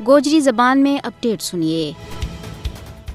گوجری زبان میں اپڈیٹ سنیے۔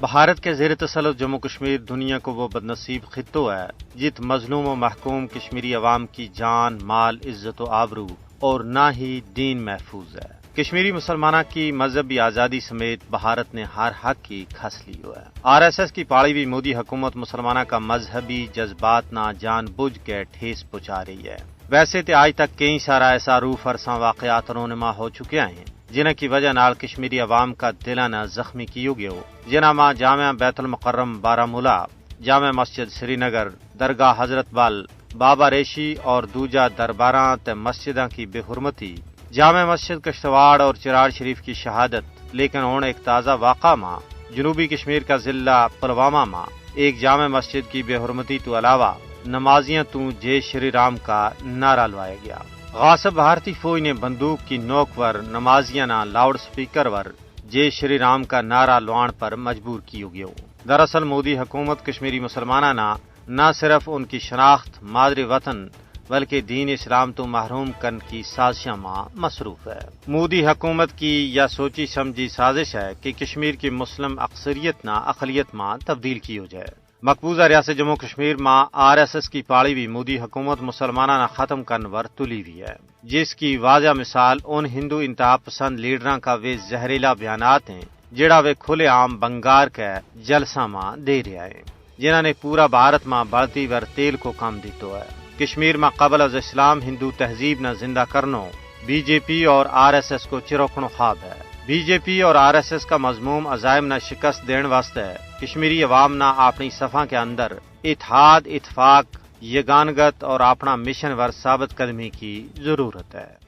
بھارت کے زیر تسلط جموں کشمیر دنیا کو وہ بدنصیب خطہ ہے جت مظلوم و محکوم کشمیری عوام کی جان، مال، عزت و آبرو اور نہ ہی دین محفوظ ہے۔ کشمیری مسلمانہ کی مذہبی آزادی سمیت بھارت نے ہر حق کی کھس لی ہے۔ RSS کی پاڑی ہوئی مودی حکومت مسلمانہ کا مذہبی جذبات نہ جان بوجھ کے ٹھیس پہنچا رہی ہے۔ ویسے تو آج تک کئی سارا ایسا روح فرساں واقعات رونما ہو چکے ہیں جنہ کی وجہ نال کشمیری عوام کا دلانہ زخمی کیو گیا، جنہ ماں جامعہ بیت المکرم بارہمولہ، جامع مسجد سری نگر، درگاہ حضرت بل، بابا ریشی اور دوجا درباراں تے مسجداں کی بے حرمتی، جامع مسجد کشتواڑ اور چراڑ شریف کی شہادت۔ لیکن ہن ایک تازہ واقعہ ماں جنوبی کشمیر کا ضلع پلوامہ ماں ایک جامع مسجد کی بے حرمتی تو علاوہ نمازیاں تو جے شری رام کا نعرہ لوایا گیا۔ غاصب بھارتی فوج نے بندوق کی نوک ور نمازیاں نہ لاؤڈ سپیکر ور جے شری رام کا نعرہ لوان پر مجبور کیو گیا۔ دراصل مودی حکومت کشمیری مسلمانہ نہ صرف ان کی شناخت مادری وطن بلکہ دین اسلام تو محروم کرنے کی سازشاں ماں مصروف ہے۔ مودی حکومت کی یا سوچی سمجھی سازش ہے کہ کشمیر کی مسلم اکثریت نہ اقلیت ماں تبدیل کی ہو جائے۔ مقبوضہ ریاست جموں کشمیر ماں RSS کی پاڑی ہوئی مودی حکومت مسلمانہ نہ ختم کرنے ور تلی ہوئی ہے، جس کی واضح مثال ان ہندو انتہا پسند لیڈراں کا وہ زہریلا بیانات ہیں جڑا وہ کھلے عام بنگار کے جلسہ ماں دے رہا ہے، جنہاں نے پورا بھارت ماں بڑھتی ور تیل کو کم دیتو ہے۔ کشمیر میں قبل از اسلام ہندو تہذیب نہ زندہ کرنو BJP اور RSS کو چروکھنو خواب ہے۔ BJP اور RSS کا مضموم عزائم نہ شکست دین واسطے کشمیری عوام نہ اپنی صفاں کے اندر اتحاد، اتفاق، یگانگت اور اپنا مشن ور ثابت قدمی کی ضرورت ہے۔